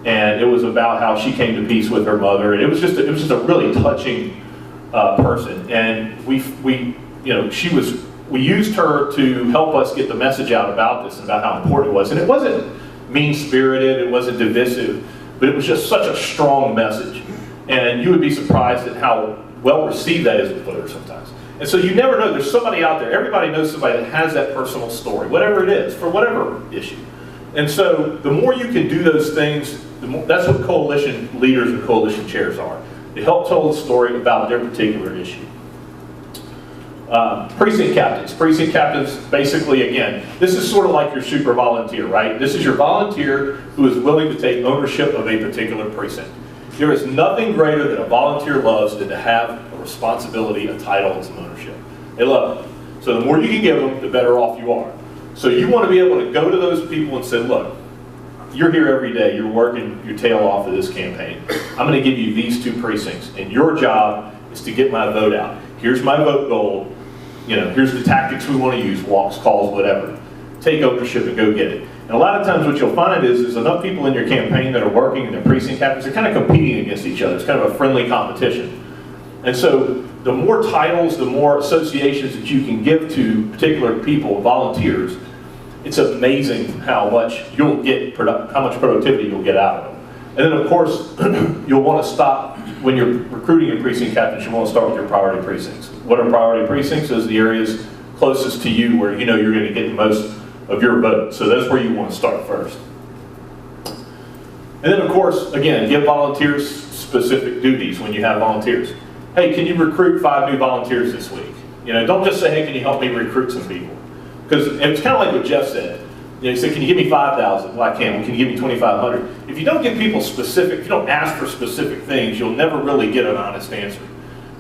S5: and it was about how she came to peace with her mother, and it was just a really touching person. And we used her to help us get the message out about this and about how important it was. And it wasn't mean-spirited, it wasn't divisive, but it was just such a strong message. And you would be surprised at how well received that is with voters sometimes. And so you never know, there's somebody out there, everybody knows somebody that has that personal story, whatever it is, for whatever issue. And so the more you can do those things, that's what coalition leaders and coalition chairs are. They help tell the story about their particular issue. Precinct captains. Precinct captains, basically, again, this is sort of like your super volunteer, right? This is your volunteer who is willing to take ownership of a particular precinct. There is nothing greater that a volunteer loves than to have a responsibility, a title, and some ownership. They love it. So the more you can give them, the better off you are. So you want to be able to go to those people and say, look, you're here every day, you're working your tail off of this campaign. I'm going to give you these 2 precincts, and your job is to get my vote out. Here's my vote goal. Here's the tactics we want to use, walks, calls, whatever. Take ownership and go get it. And a lot of times what you'll find is there's enough people in your campaign that are working and they're precinct captains, they're kind of competing against each other. It's kind of a friendly competition. And so the more titles, the more associations that you can give to particular people, volunteers, it's amazing how much you'll get, how much productivity you'll get out of them. And then of course, you'll want to stop, when you're recruiting your precinct captains, you want to start with your priority precincts. What are priority precincts? Is the areas closest to you where you know you're going to get the most of your vote. So that's where you want to start first. And then of course, again, give volunteers specific duties when you have volunteers. Hey, can you recruit 5 new volunteers this week? Don't just say, hey, can you help me recruit some people? Because it's kind of like what Jeff said. He said, can you give me 5,000? Well, I can. Well, can you give me 2,500? If you don't give people specific, if you don't ask for specific things, you'll never really get an honest answer.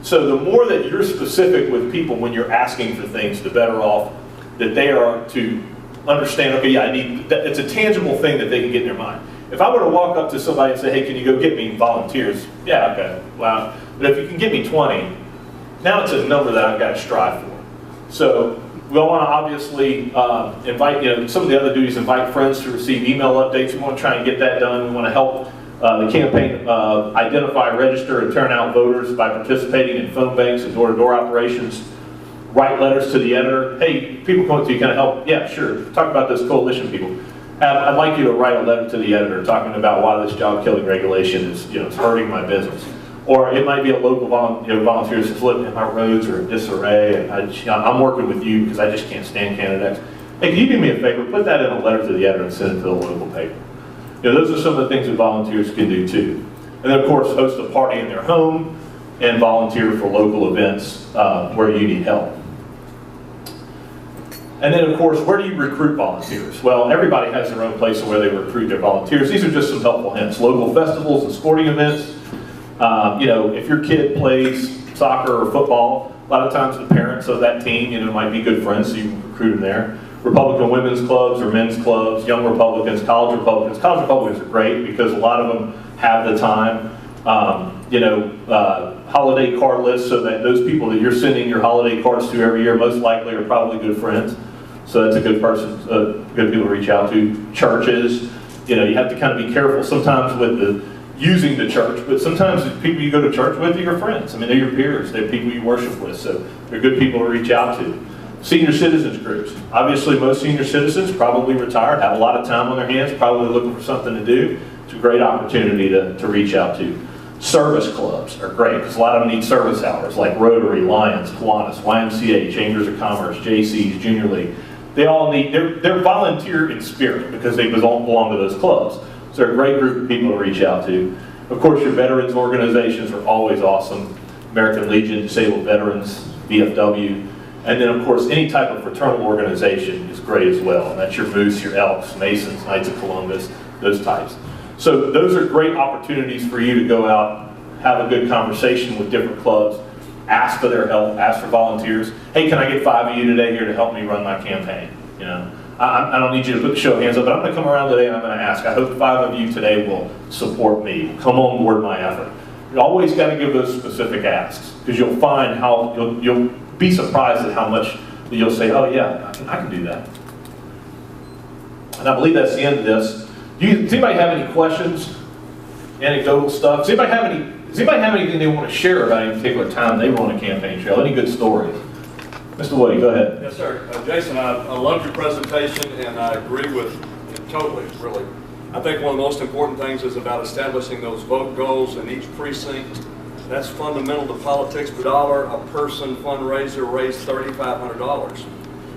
S5: So the more that you're specific with people when you're asking for things, the better off that they are to understand, okay, yeah, I need, it's a tangible thing that they can get in their mind. If I were to walk up to somebody and say, hey, can you go get me volunteers? Yeah, okay, wow. But if you can get me 20, now it's a number that I've got to strive for. So we all want to obviously invite, some of the other duties, invite friends to receive email updates. We want to try and get that done. We want to help the campaign identify, register, and turn out voters by participating in phone banks and door-to-door operations. Write letters to the editor. Hey, people come up to you, can I help? Yeah, sure. Talk about those coalition people. I'd like you to write a letter to the editor talking about why this job-killing regulation is, it's hurting my business. Or it might be a local volunteer that says, look, my roads are in disarray, and I'm working with you because I just can't stand candidates. Hey, can you do me a favor? Put that in a letter to the editor and send it to the local paper. Those are some of the things that volunteers can do too. And then of course, host a party in their home and volunteer for local events where you need help. And then of course, where do you recruit volunteers? Well, everybody has their own place where they recruit their volunteers. These are just some helpful hints. Local festivals and sporting events. If your kid plays soccer or football, a lot of times the parents of that team, might be good friends, so you can recruit them there. Republican women's clubs or men's clubs, young Republicans, college Republicans. College Republicans are great because a lot of them have the time. Holiday card lists, so that those people that you're sending your holiday cards to every year most likely are probably good friends. So that's a good person, good people to reach out to. Churches, you have to kind of be careful sometimes with using the church, but sometimes the people you go to church with are your friends. I mean, they're your peers, they're people you worship with, so they're good people to reach out to. Senior citizens groups. Obviously, most senior citizens probably retired, have a lot of time on their hands, probably looking for something to do. It's a great opportunity to reach out to. Service clubs are great, because a lot of them need service hours, like Rotary, Lions, Kiwanis, YMCA, Chambers of Commerce, JCs, Junior League. They all need, they're volunteer in spirit, because they belong to those clubs. So they're a great group of people to reach out to. Of course, your veterans organizations are always awesome. American Legion, Disabled Veterans, VFW. And then, of course, any type of fraternal organization is great as well. And that's your Moose, your Elks, Masons, Knights of Columbus, those types. So those are great opportunities for you to go out, have a good conversation with different clubs, ask for their help, ask for volunteers. Hey, can I get 5 of you today here to help me run my campaign? I don't need you to put the show of hands up, but I'm going to come around today and I'm going to ask. I hope 5 of you today will support me, come on board my effort. You always got to give those specific asks, because you'll find how, you'll be surprised at how much you'll say, oh yeah, I can do that. And I believe that's the end of this. Does anybody have any questions anecdotal stuff. Does anybody have anything they want to share about any particular time they were on a campaign trail? Any good stories? Mr. Woody, go ahead.
S6: Yes, sir. Jason, I loved your presentation, and I agree with it totally, really. I think one of the most important things is about establishing those vote goals in each precinct. That's fundamental to politics. Per dollar a person fundraiser raised $3,500.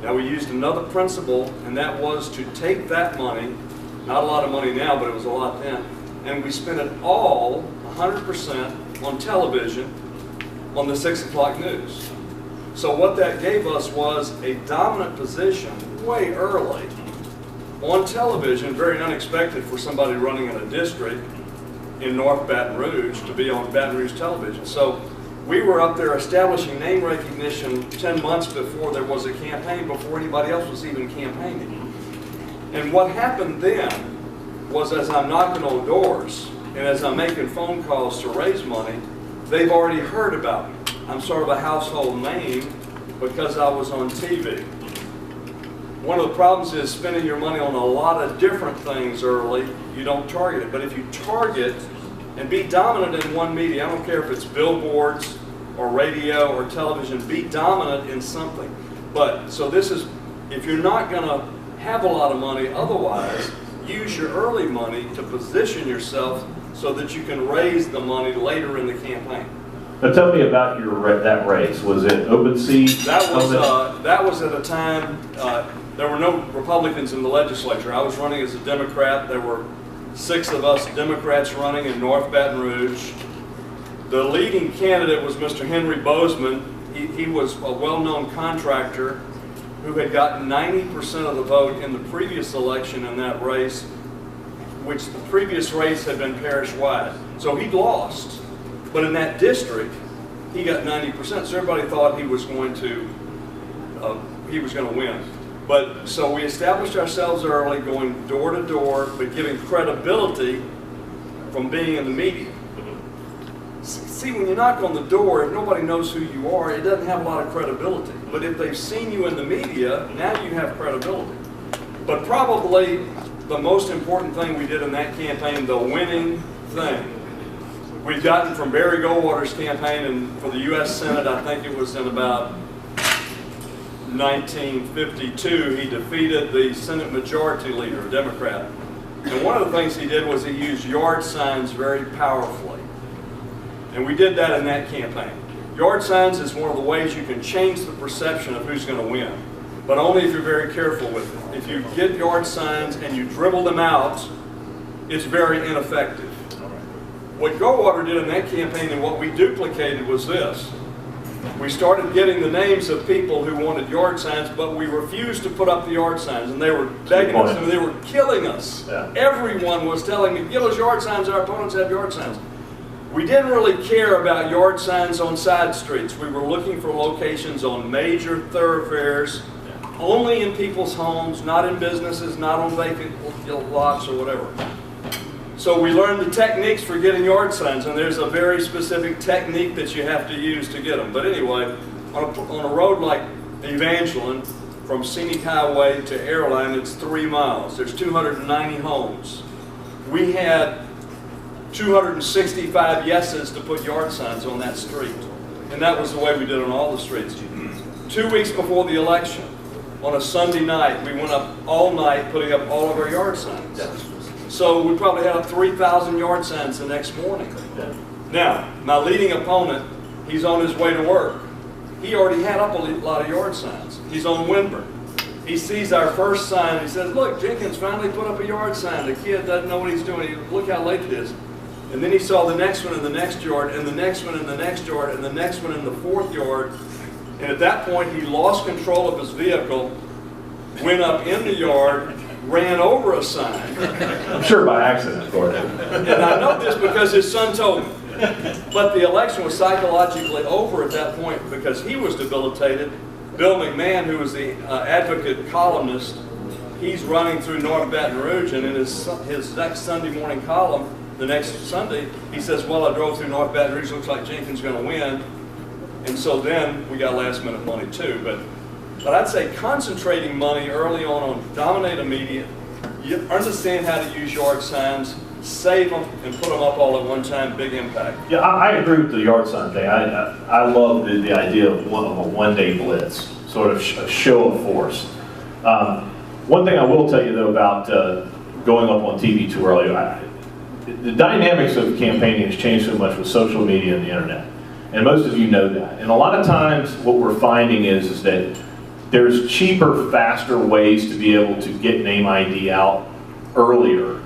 S6: Now, we used another principle, and that was to take that money, not a lot of money now, but it was a lot then, and we spent it all, 100%, on television on the 6 o'clock news. So what that gave us was a dominant position way early on television, very unexpected for somebody running in a district in North Baton Rouge to be on Baton Rouge television. So we were up there establishing name recognition 10 months before there was a campaign, before anybody else was even campaigning. And what happened then was, as I'm knocking on doors and as I'm making phone calls to raise money, they've already heard about me. I'm sort of a household name because I was on TV. One of the problems is spending your money on a lot of different things early. You don't target it. But if you target and be dominant in one media, I don't care if it's billboards or radio or television, be dominant in something. But so this is, if you're not going to have a lot of money otherwise, use your early money to position yourself so that you can raise the money later in the campaign.
S5: Now tell me about that race. Was it open seat?
S6: That was at a time, there were no Republicans in the legislature. I was running as a Democrat. There were 6 of us Democrats running in North Baton Rouge. The leading candidate was Mr. Henry Bozeman. He was a well-known contractor who had gotten 90% of the vote in the previous election in that race, which the previous race had been parish-wide. So he'd lost. But in that district, he got 90%. So everybody thought he was going to win. But so we established ourselves early, going door to door, but giving credibility from being in the media. See, when you knock on the door, if nobody knows who you are, it doesn't have a lot of credibility. But if they've seen you in the media, now you have credibility. But probably the most important thing we did in that campaign, the winning thing, we've gotten from Barry Goldwater's campaign, and for the U.S. Senate, I think it was in about 1952, he defeated the Senate Majority Leader, a Democrat. And one of the things he did was he used yard signs very powerfully. And we did that in that campaign. Yard signs is one of the ways you can change the perception of who's going to win, but only if you're very careful with it. If you get yard signs and you dribble them out, it's very ineffective. What Goldwater did in that campaign and what we duplicated was this. We started getting the names of people who wanted yard signs, but we refused to put up the yard signs, and they were begging us, and they were killing us. Yeah. Everyone was telling me, give us yard signs, our opponents have yard signs. We didn't really care about yard signs on side streets. We were looking for locations on major thoroughfares, only in people's homes, not in businesses, not on vacant lots or whatever. So we learned the techniques for getting yard signs, and there's a very specific technique that you have to use to get them. But anyway, on a road like Evangeline, from Scenic Highway to Airline, it's 3 miles. There's 290 homes. We had 265 yeses to put yard signs on that street. And that was the way we did on all the streets. 2 weeks before the election, on a Sunday night, we went up all night putting up all of our yard signs. So we probably had up 3,000 yard signs the next morning. Now, my leading opponent, he's on his way to work. He already had up a lot of yard signs. He's on Windburn. He sees our first sign. He says, look, Jenkins finally put up a yard sign. The kid doesn't know what he's doing. Look how late it is. And then he saw the next one in the next yard, and the next one in the next yard, and the next one in the 4th yard. And at that point, he lost control of his vehicle, went up in the yard, ran over a sign.
S5: I'm sure by accident, Gordon.
S6: And I know this because his son told me. But the election was psychologically over at that point because he was debilitated. Bill McMahon, who was the advocate columnist, he's running through North Baton Rouge, and in his next Sunday morning column, the next Sunday, he says, well, I drove through North Baton Rouge, looks like Jenkins is going to win. And so then we got last minute money too. But I'd say concentrating money early on dominate a media, you understand how to use yard signs, save them and put them up all at one time, big impact.
S5: Yeah, I agree with the yard sign thing. I love the idea of a one-day blitz, sort of a show of force. One thing I will tell you though about going up on TV too early, the dynamics of campaigning has changed so much with social media and the internet. And most of you know that. And a lot of times what we're finding is that there's cheaper, faster ways to be able to get name ID out earlier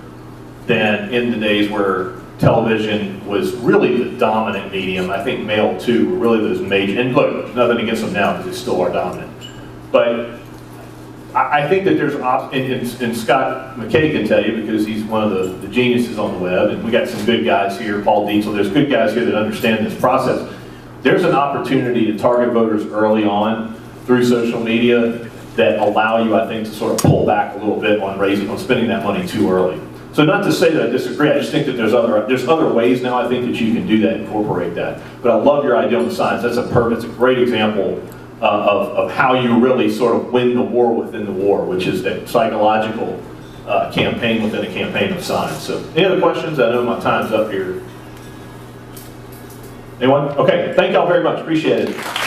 S5: than in the days where television was really the dominant medium. I think mail too were really those major, and look, nothing against them now because they still are dominant. But I think that there's, and Scott McKay can tell you because he's one of the geniuses on the web, and we got some good guys here, Paul Dietzel, there's good guys here that understand this process. There's an opportunity to target voters early on through social media that allow you, I think, to sort of pull back a little bit on spending that money too early. So not to say that I disagree, I just think that there's other ways now I think that you can do that, incorporate that. But I love your idea on the signs. That's a great example of how you really sort of win the war within the war, which is that psychological campaign within a campaign of signs. So any other questions? I know my time's up here. Anyone? Okay, thank y'all very much, appreciate it.